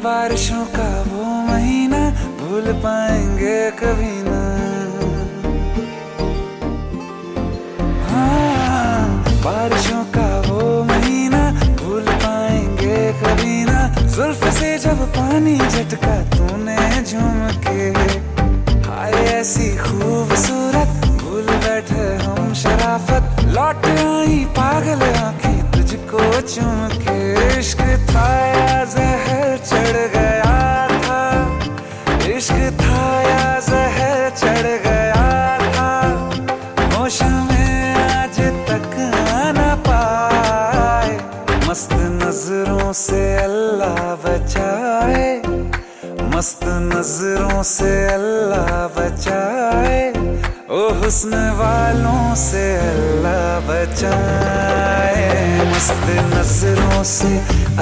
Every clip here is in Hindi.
बारिशों का वो महीना भूल पाएंगे कभी ना। हाँ, बारिशों का वो महीना भूल पाएंगे कभी ना। जुल्फ से जब पानी झटका तूने झूम के, हाय ऐसी खूबसूरत भूल बैठे हम शराफत। लौट आई पागल आंखें तुझको चूम के। इश्क था या जहर चढ़ गया था, इश्क था या जहर चढ़ गया था। होश में आज तक आना पाए, मस्त नजरों से अल्लाह बचाए, मस्त नजरों से अल्लाह बचाए। ओ हुस्न वालों से अल्लाह बचाए, मस्त नजरों से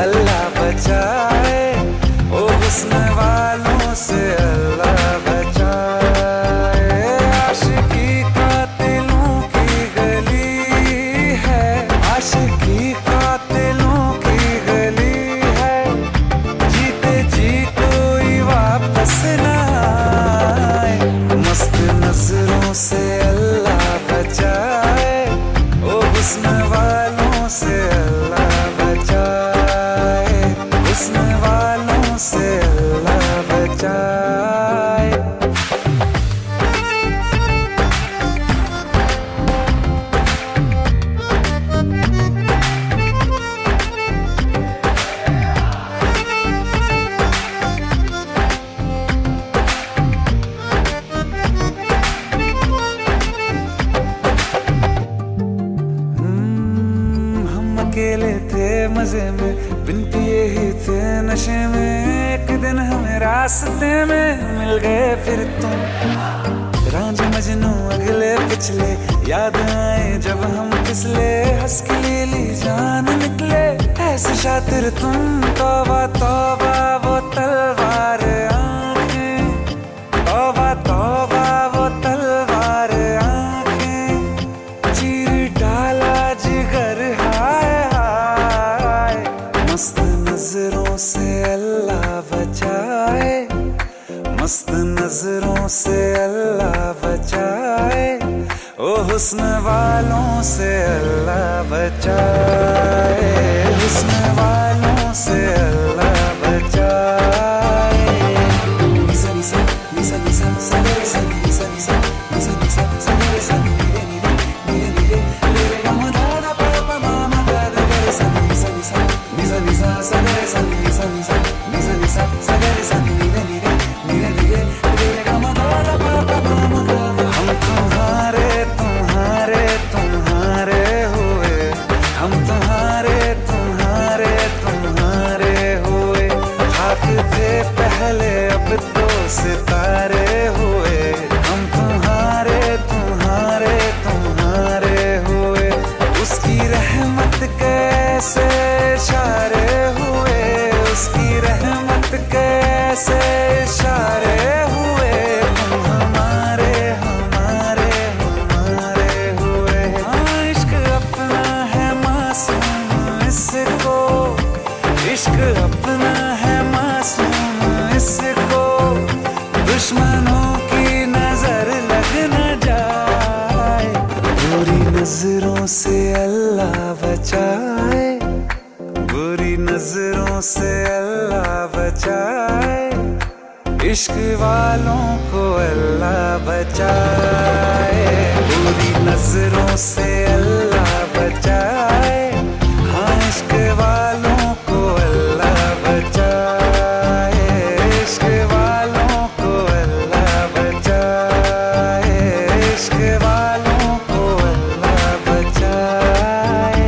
अल्लाह बचाए। ओ हुस्न वालों से अल्लाह बचाए। आशिकी कातिलों की गली है, आशिकी कातिलों की गली है। जीते जी कोई वापस ना आए, मस्त नजरों से अल्लाह बचाए। ओ हुस्न वालों से अल्लाह बचाए, हुस्न वालों से अल्लाह बचाए। अकेले थे मजे में, बिन पिए ही थे नशे में। एक दिन हमें रास्ते में मिल गए फिर तुम। रांझ मजनू अगले पिछले याद आए जब हम फिसले। हंस के ली जान निकले ऐसे शातिर तुम। तौबा तौबा वो तलवार आंखें, तौबा तौबा वो तलवार आंखें। चीर डाला जिगर मस्त नजरों से अल्लाह बचाए, मस्त नजरों से अल्लाह बचाए। ओ हुस्न वालों से अल्लाह बचाए, हुस्न वालों से अल्लाह बचाए। निसा निसा निसा निसा सरे सा निसा निसा निसा निसा सरे सा नीरे नीरे नीरे नीरे रे गा मा धा धा पा पा मा मा गा गा गा सा निसा निसा निसा निसा सरे सा निसा निसा निसा निसा सरे सा नीरे नीरे नीरे नीरे रे गा मा धा धा पा पा मा मा गा गा। हम तुम्हारे तुम्हारे तुम्हारे हुए, हम तुम्हारे तुम्हारे तुम्हारे हुए। खाक थे पहले अब तो सितारे हुए। हम तुम्हारे तुम्हारे तुम्हारे हुए। उसकी रहमत कैसे इशारे हुए, उसकी रहमत कैसे इशारे हुए। तुम हमारे हमारे हमारे हुए। हाँ, इश्क अपना है मासूम इसको, इश्क अपना है मासूम इसको। दुश्मनों की नजर लग न जाए, बुरी नजरों से अल्लाह बचाए, बुरी नजरों से अल्लाह बचाए। इश्क वालों को अल्लाह बचाए, बुरी नजरों से अल्लाह बचाए। हाँ, इश्क वालों को अल्लाह बचाए, इश्क वालों को अल्लाह बचाए, इश्क वालों को अल्लाह बचाए।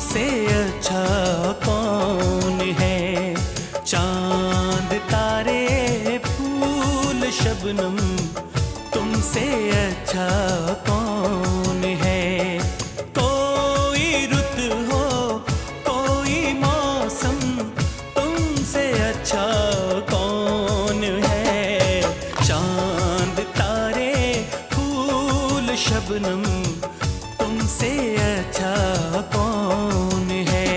तुमसे अच्छा कौन है। चांद तारे फूल शबनम, तुमसे अच्छा कौन है। कोई रुत हो कोई मौसम, तुमसे अच्छा कौन है। चांद तारे फूल शबनम, तुमसे अच्छा कौन है।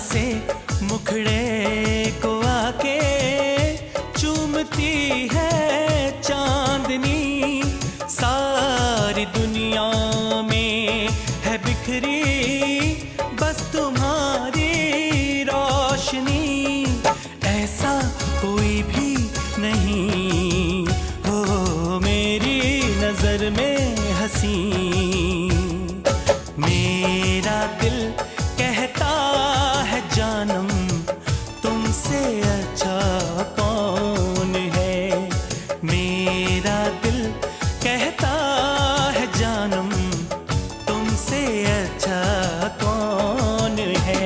से मुखड़े को आके चूमती है चांदनी। सारी दुनिया में है बिखरी बस तुम्हारी रोशनी। ऐसा कोई भी नहीं हो मेरी नजर में हंसी। मेरा दिल कहता है जानम, तुमसे अच्छा कौन है। मेरा दिल कहता है जानम, तुमसे अच्छा कौन है।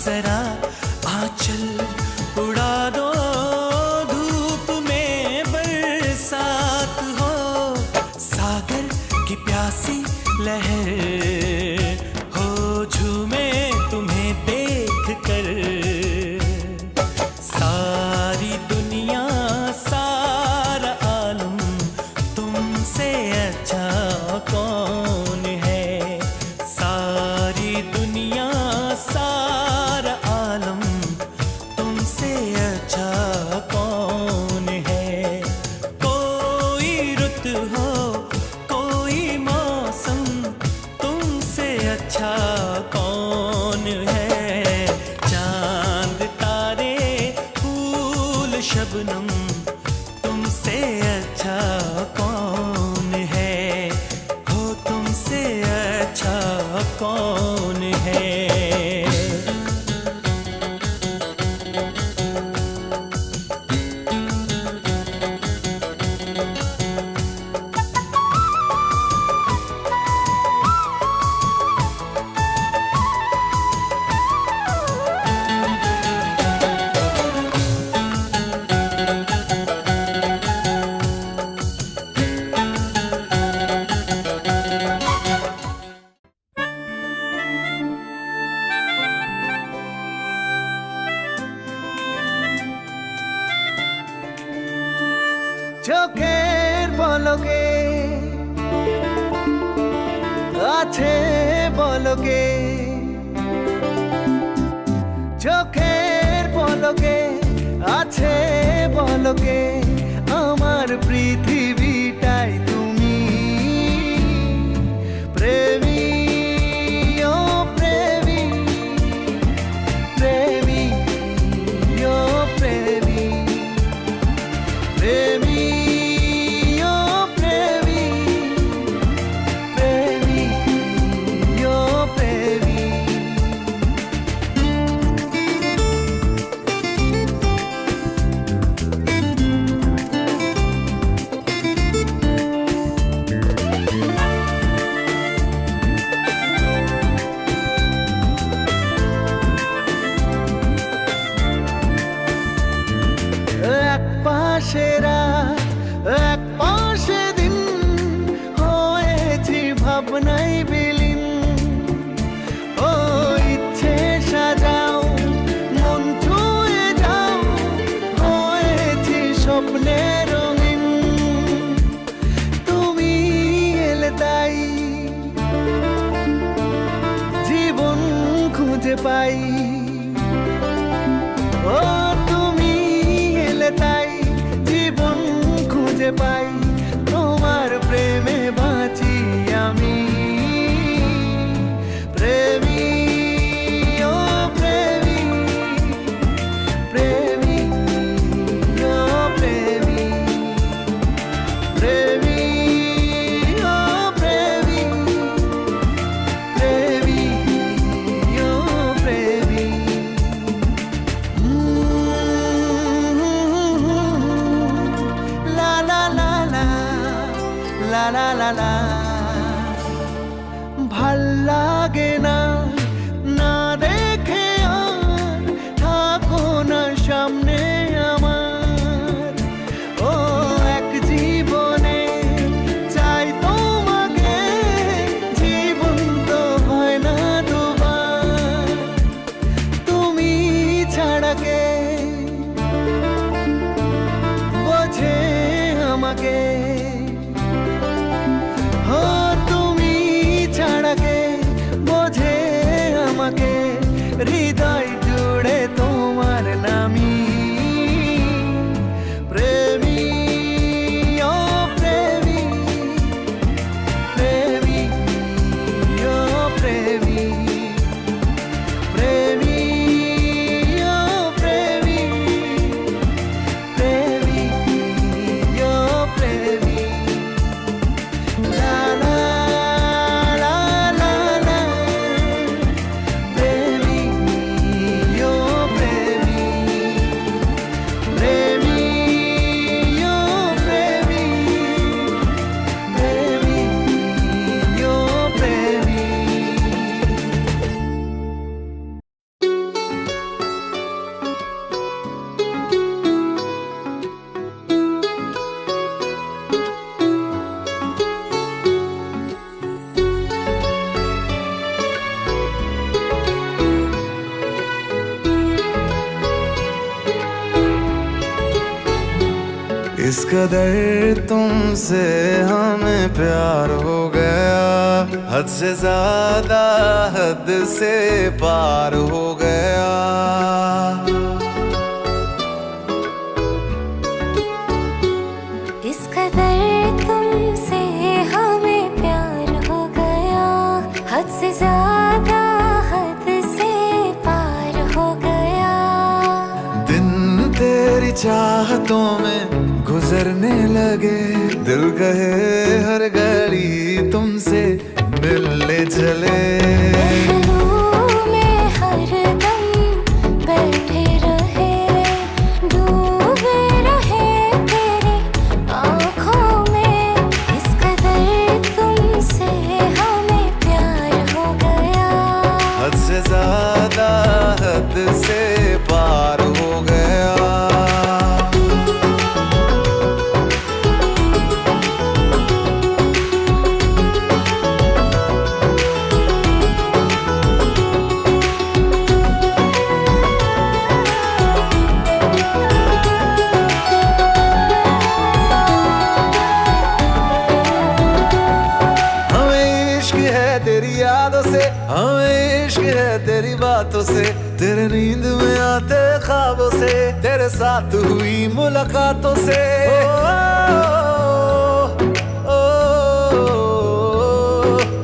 जरा आंचल उड़ा दो, धूप में बरसात हो। सागर की प्यासी लहर हो झूमे तुम्हें देख कर। सारी दुनिया सारा आलम, तुमसे अच्छा कौन है। सारी दुनिया सारा आलम, तुमसे अच्छा कौन है। कोई रुत हो कोई मौसम, तुमसे अच्छा कौन है। चांद तारे फूल शबनम, तुमसे अच्छा कौन है। हो तुमसे अच्छा कौन है। চোখের পলকে আছে বলকে, চোখের পলকে আছে বলকে আমার পৃথিবীটাই তুমি। প্রেমী ও প্রেমী, প্রেমী ও প্রেমী, প্রেমী ও প্রেমী, প্রেমী ও প্রেমী। পাশে রাত, এক পাশে দিন, হয়েছি ভাবনাই বিলীন। ও ইচ্ছে সাজাও, মন ছুঁয়ে যাও, হয়েছি স্বপ্নে রঙিন। তুমি এলে তাই জীবন খুঁজে পাই। ও তুমি এলে তাই জীবন খুঁজে পাই। তোমার প্রেমে বাঁচি আমি, প্রেমী ও প্রেমী, প্রেমী ও প্রেমী, প্রেমী ও প্রেমী, প্রেমী ও প্রেমী। লা লা লা লা লা লা লা লা। ভাল লাগে না, না দেখে আর থাকো না সামনে আমার। ও এক জীবনে চাই তোমাকে, জীবন তো হয় না দুবার। তুমি ছাড়া কে বোঝে আমাকে? ও তুমি ছাড়া কে বোঝে আমাকে? হৃদয় জুড়ে তোমার নামই, প্রেমী ও প্রেমী, প্রেমী ও প্রেমী, প্রেমী ও প্রেমী, প্রেমী ও প্রেমী। লা লা লা লা লা। প্রেমী ও প্রেমী, প্রেমী ও প্রেমী, প্রেমী ও প্রেমী। इस कदर तुमसे हमें प्यार हो गया, हद से ज्यादा हद से पार हो गया। इस कदर तुमसे हमें प्यार हो गया, हद से ज्यादा हद से पार हो गया। दिन तेरी चाहतों में गुजरने लगे, दिल कहे हर घड़ी तुमसे मिलने चले। महलों में हरदम बैठे रहे, डूबे रहे तेरी आँखों में। इस कदर तुमसे हमें प्यार हो गया, हद से ज्यादा हद से पार हो गया। हमें इश्क है तेरी बातों से, तेरे नींद में आते ख्वाबों से, तेरे साथ हुई मुलाकातों से।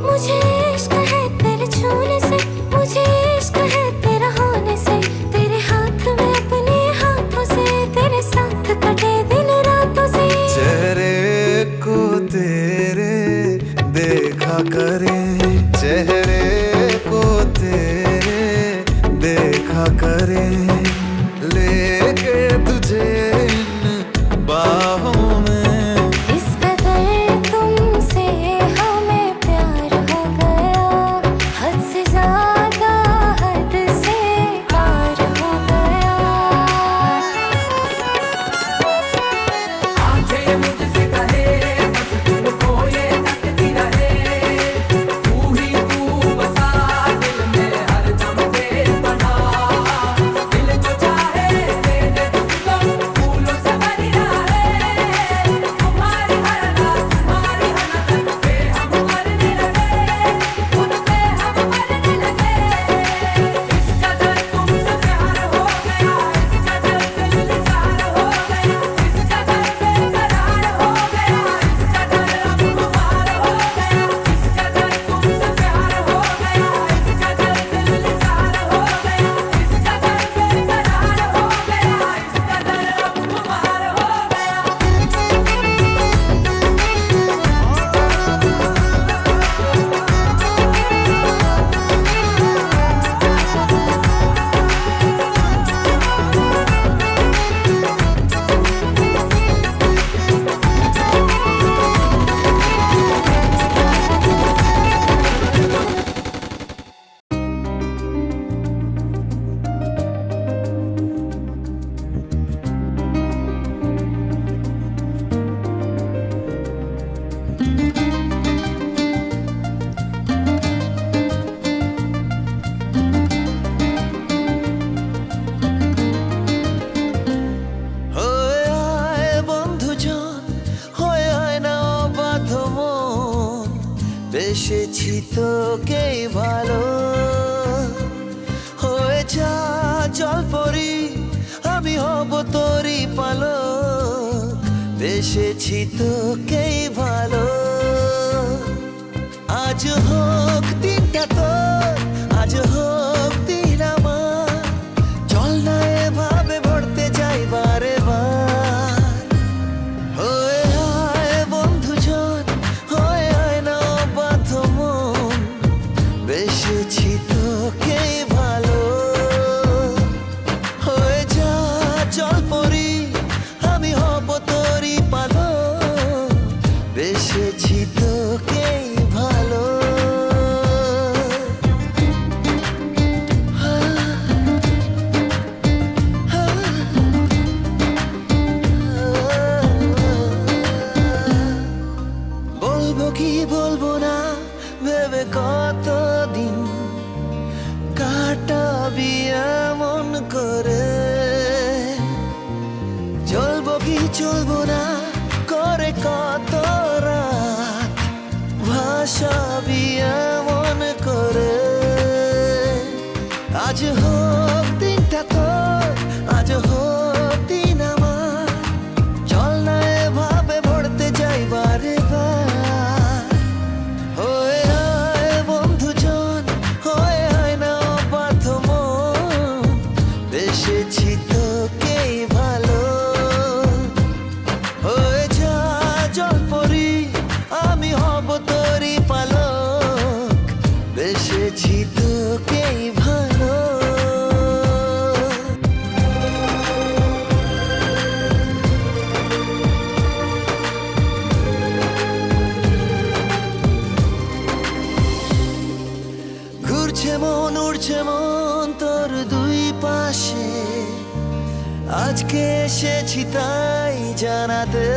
मुझे इश्क है तेरे छूने से, मुझे इश्क है तेरा होने से, तेरे हाथ में अपने हाथों से, तेरे साथ कटे दिन रातों से। चेहरे को तेरे देखा करे, चेहरे को तेरे देखा करे, लेके तुझे इन बाहों বেসেছি তোকেই ভালো, হয়ে যা জলপরি আমি হব তোরই পালক। বেসেছি তোকেই ভালো, আজ হোক দিনটা তোর, আজ হোক দিন আমার। চল না এভাবে ভরতে যাই বারে বার। হয়ে আয় বন্ধুজন, হয়ে আয় না বাধ্য মন। বেসেছি তোকেই ভালো, হয়ে যা জলপরি আমি হব তোরই পালক। বেসেছি তোকেই ভালো। বলবো কি বলবো না ভেবে কতদিন কাটাবি এমন করে। চলবো কি চলবো না করে কত রাত ভাসাবি এমন করে। আজ হোক দিনটা তোর, আজ হোক দিন আমার। চল না এভাবে ভরতে যাই বারে বার। হয়ে আয় বন্ধুজন, হয়ে আয় না বাধ্য মন। বেসেছি তোকেই ভালো, হয়ে যা জলপরি আমি হব তোরই পালক। বেসেছি তোকেই ভালো। ঘুরছে মন উড়ছে মন তোর দুই পাশে, আজকে এসেছি তাই জানাতে।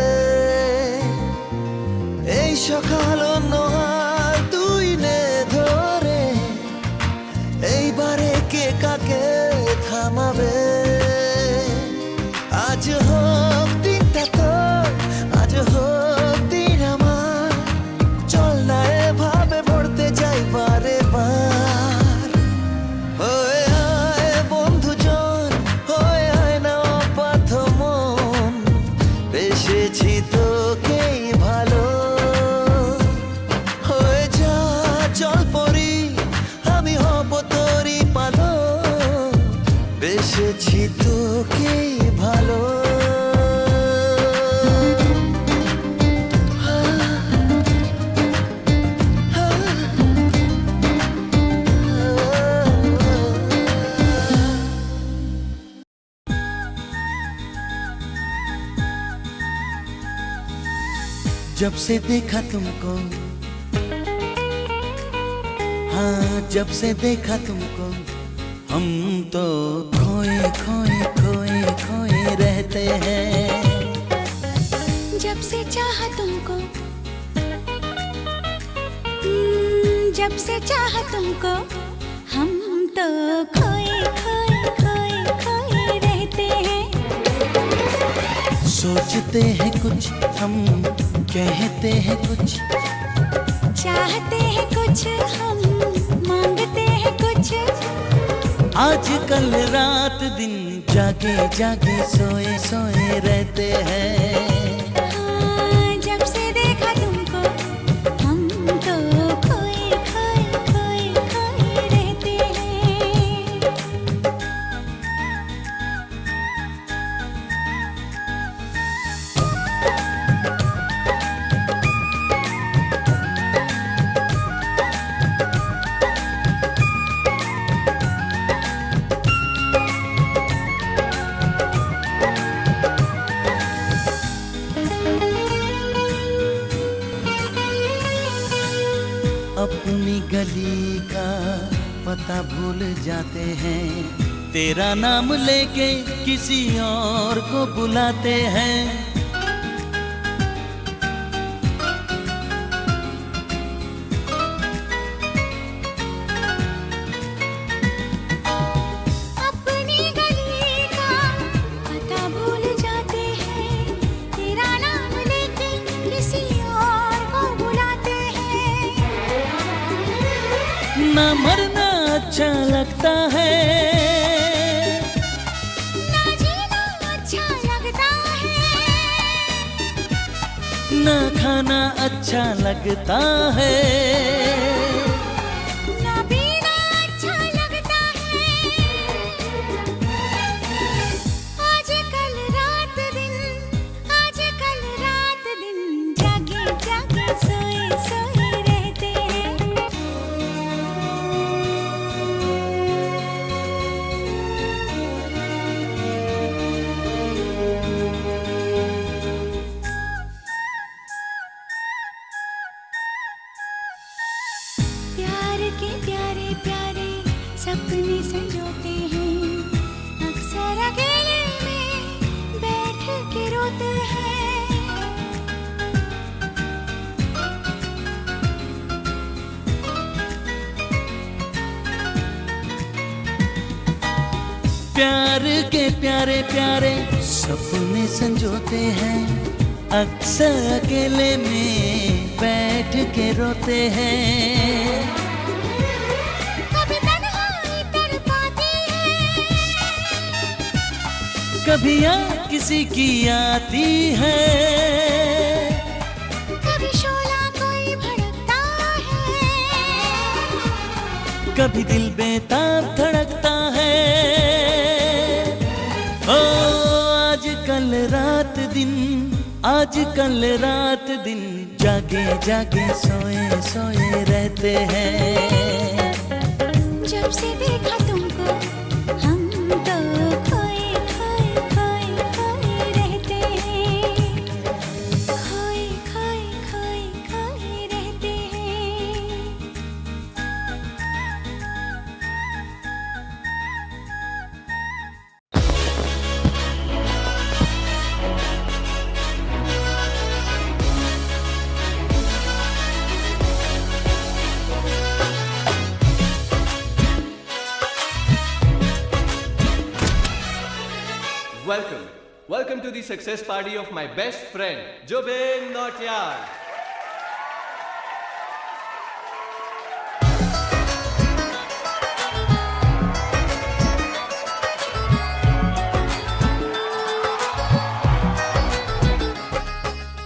এই সকাল অন্য হাল তুই নে ধরে, এইবারে কে কাকে থামাবে। আজ হোক দিনটা তোর, আজ হোক দিন আমার। চল না এভাবে ভরতে যাই বারে বার। হয়ে আয় বন্ধুজন, হয়ে আয় না বাধ্য মন। বেসেছি তোকেই ভালো, হয়ে যা জলপরি আমি হব তোরই পালক। বেসেছি তোকেই ভালো। जब से देखा तुमको, हाँ जब से देखा तुमको, हम तो खोए खोए खोए खोए रहते हैं। जब से चाहा तुमको, जब से चाहा तुमको, हम तो खोए खोए खोए खोए रहते हैं। सोचते हैं कुछ हम, कहते हैं कुछ, चाहते हैं कुछ हम, मांगते हैं कुछ। आजकल रात दिन जागे जागे सोए सोए रहते हैं। हाँ, जब से देखा तुमको, हम तो खोए खोए खोए खोए रहते हैं। अपनी गली का पता भूल जाते हैं, तेरा नाम लेके किसी और को बुलाते हैं। अपनी गली का पता भूल जाते हैं, तेरा नाम लेके किसी और को बुलाते हैं। ना खाना अच्छा लगता है, ना पीना अच्छा लगता है। आजकल रात दिन, आजकल रात दिन जागे जागे सोए सोए रहते हैं। प्यार के प्यारे प्यारे सपने संजोते हैं, अक्सर अकेले में बैठ के रोते हैं। प्यार के प्यारे प्यारे सपने संजोते हैं, अक्सर अकेले में बैठ के रोते हैं। कभी तन्हाई तड़पाती है, कभी याद किसी की आती है, कभी शोला कोई भड़कता है। कभी दिल बेताब धड़कता है। ओ आजकल रात दिन, आजकल रात दिन जागे जागे सोए सोए रहते हैं। जब से देखा तुमको हम तो खोए खोए खोए खोए रहते हैं, खोए खोए खोए खोए रहते हैं। Welcome to the success party of my best friend, Jobin Nautiyal.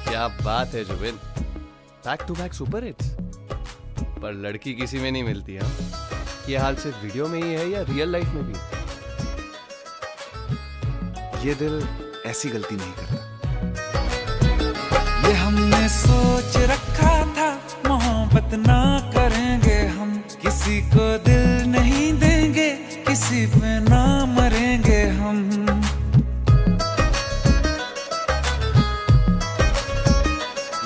क्या बात है Jubin, back to back super hits. पर लड़की किसी में नहीं मिलती। हाँ, ये हाल सिर्फ वीडियो में ही है या रियल लाइफ में भी? ये दिल ऐसी गलती नहीं करता। ये हमने सोच रखा था, मोहब्बत ना करेंगे हम, किसी को दिल नहीं देंगे, किसी पे ना मरेंगे हम।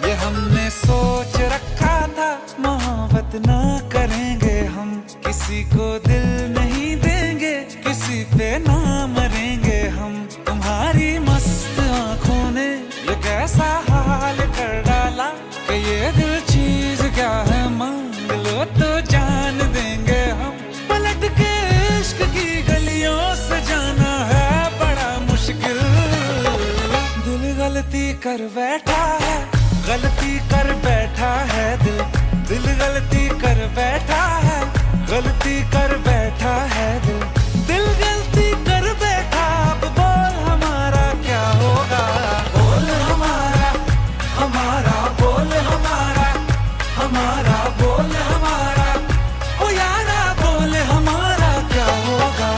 ये हमने सोच रखा था, मोहब्बत ना करेंगे हम, किसी को दिल नहीं देंगे, किसी पे ना मरेंगे हम। तुम्हारी मस्त आंखों ने ये कैसा हाल कर डाला कि ये दिल चीज क्या है, मांग लो तो जान देंगे हम। पलट के इश्क की गलियों से जाना है बड़ा मुश्किल। दिल गलती कर बैठा है, गलती कर बैठा है दिल, दिल गलती कर बैठा है, गलती कर बैठा है दिल, दिल गलती कर बैठा। अब बोल हमारा क्या होगा, बोल हमारा, हमारा बोल हमारा, हमारा बोल हमारा, ओ यारा बोल हमारा क्या होगा।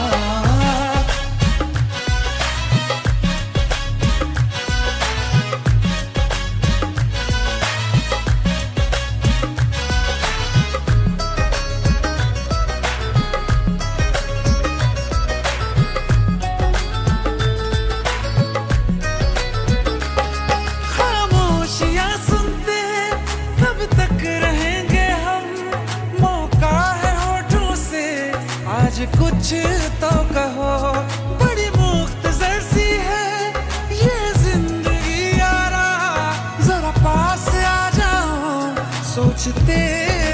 कुछ तो कहो, बड़ी मुख्तसर सी है ये जिंदगी यारा, जरा पास आ जाओ, सोचते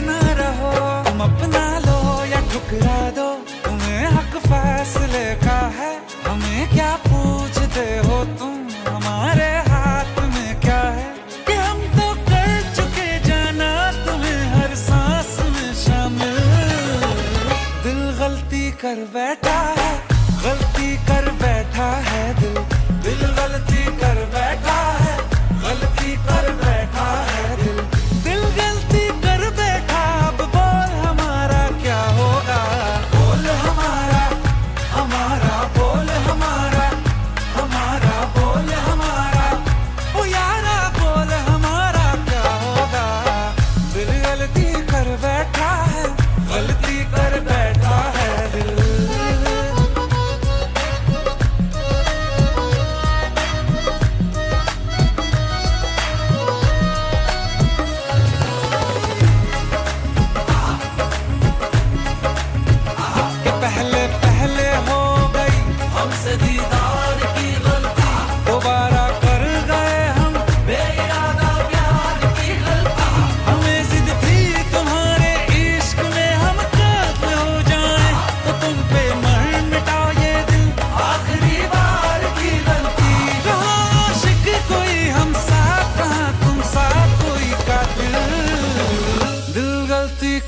ना रहो। तुम अपना लो या ठुकरा दो, तुम्हें हक फैसले का है, हमें क्या पूछते हो तुम, हमारे हाथ में क्या है कि हम तो कर चुके जाना तुम्हें हर सांस में शामिल। दिल गलती कर बैठा है, गलती कर बैठा है दिल, दिल गलती कर बैठा है, गलती कर बैठा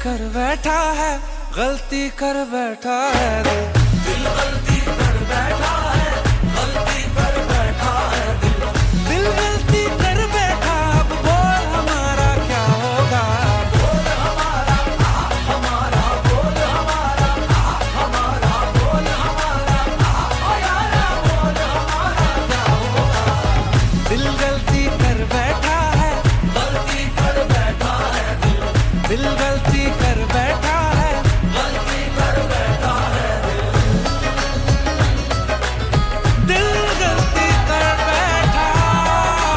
कर बैठा है, गलती कर बैठा है दिल गलती कर बैठा है, गलती कर बैठा है दिल गलती कर बैठा। अब बोल हमारा क्या होगा, बोल हमारा हमारा बोल हमारा हमारा बोल हमारा ओ यारा बोल हमारा क्या होगा। दिल गलती कर बैठा है, गलती कर बैठा है दिल गलती कर बैठा है, गलती कर बैठा है दिल गलती कर बैठा है।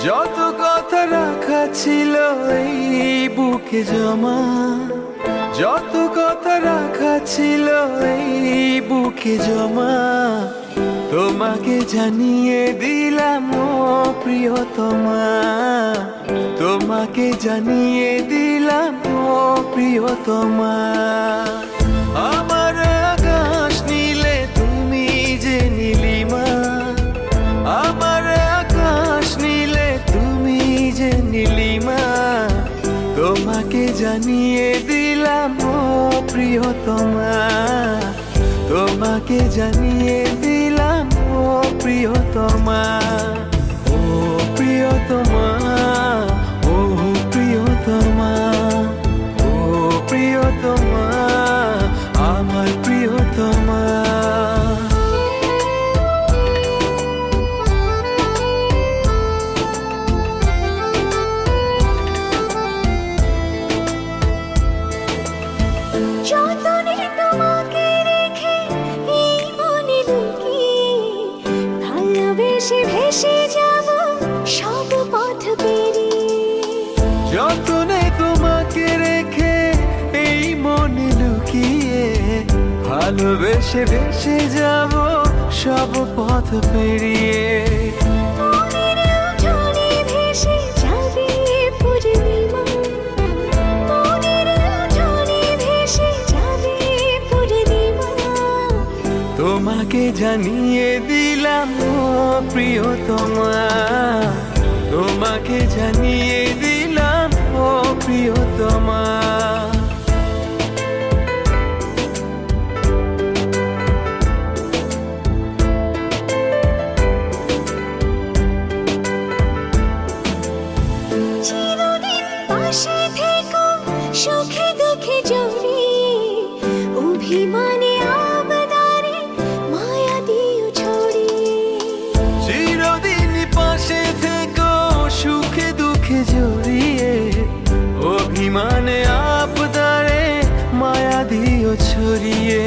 যত কথা রাখা ছিল এই বুকে জমা, যত কথা রাখা ছিল এই বুকে জমা, তোমাকে জানিয়ে দিলাম ও প্রিয়তমা, তোমাকে জানিয়ে দিলাম ও প্রিয়তমা। আমার আকাশ নীলে তুমি যে নীলিমা, আমার আকাশ নীলে তুমি যে নীলিমা, তোমাকে জানিয়ে দিলাম ও প্রিয়তমা, তোমাকে জানিয়ে দিলাম ও প্রিয়তমা। ও প্রিয়তমা, ও প্রিয়তমা, ও প্রিয়তমা, আমার প্রিয়তমা। যতনে তোমাকে রেখে এই মনে লুকিয়ে, ভালোবেসে ভেসে যাব সব পথ পেরিয়ে। যতনে তোমাকে রেখে এই মনে লুকিয়ে, ভালোবেসে ভেসে যাব সব পথ পেরিয়ে। মনের উঠোনে ভেসে যাবে পূর্ণিমা, মনের উঠোনে ভেসে যাবে পূর্ণিমা। তোমাকে জানিয়ে দিলাম ও প্রিয়তমা, তোমাকে জানিয়ে দিলাম ও প্রিয়তমা। চিরদিন পাশে থেকো সুখে দুঃখে জড়িয়ে, অভিমানে আবদারে মায়া দিও ছড়িয়ে। চিরদিন পাশে থেকো সুখে দুঃখে জড়িয়ে, অভিমানে আপদারে মায়া দিও ছড়িয়ে।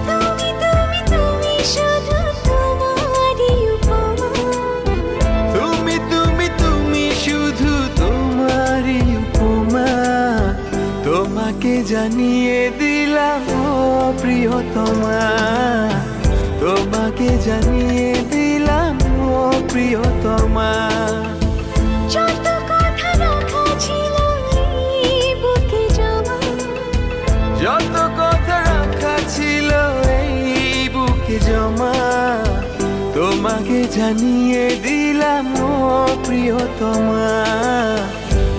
তুমি তুমি তুমি শুধু তোমারই উপমা, তুমি তুমি তুমি শুধু তোমারই উপমা, তোমাকে জানিয়ে দিলাম ও প্রিয়তমা, তোমাকে জানিয়ে দিলাম ও প্রিয়তমা। যত কথা রাখা ছিল এই বুকে জমা, যত কথা রাখা ছিল এই বুকে জমা, তোমাকে জানিয়ে দিলাম ও প্রিয়তমা,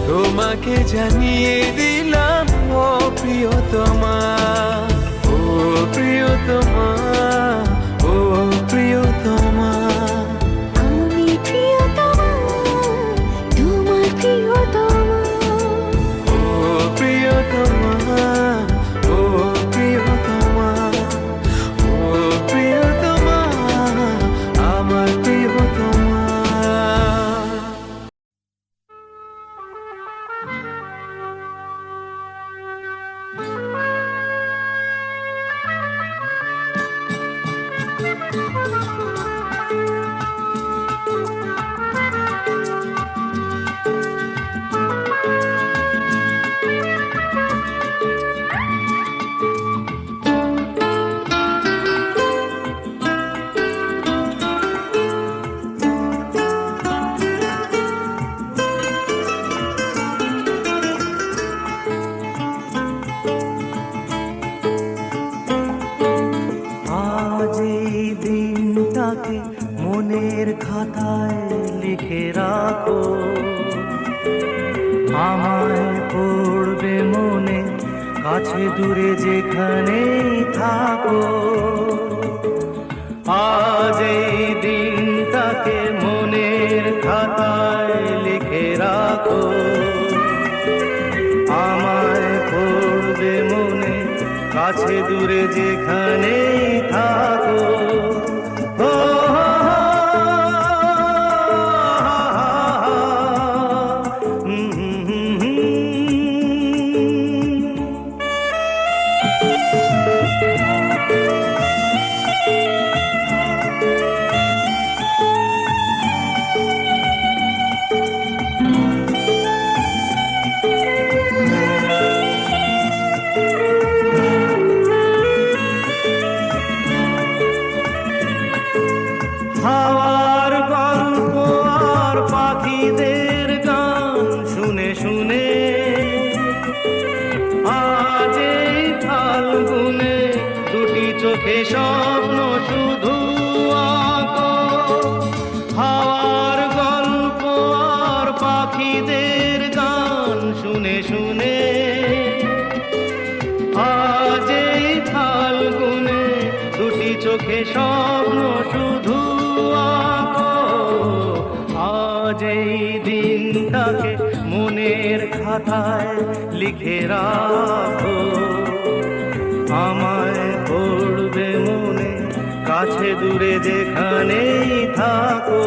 তোমাকে জানিয়ে দিলাম ও প্রিয়তমা। ও প্রিয়তমা, ও প্রিয়তমা, আমি প্রিয়তমা, তোমার প্রিয়তমা। ও প্রিয়তমা, ও প্রিয়তমা, ও প্রিয়তমা, আমার প্রিয়তমা। মনের খাতায় লিখে রাখো, আমায় পড়বে মনে, কাছে দূরে যেখানেই থাকো। আজ এই দিনটাকে মনের খাতায় লিখে রাখো, আমায় পড়বে মনে, কাছে দূরে যেখানেই থাকো। ও হাওয়ার গল্প আর পাখিদের গান শুনে শুনে আজ এই ফাল্গুনে দুটি চোখে স্বপ্ন শুধু আঁকো। হাওয়ার গল্প আর পাখিদের গান শুনে শুনে আজ এই ফাল্গুনে দুটি চোখে স্বপ্ন শুধু আঁকো। আজ এই দিনটাকে মনের খাতায় লিখে রাখো, আমায় পড়বে মনে, কাছে দূরে যেখানেই থাকো।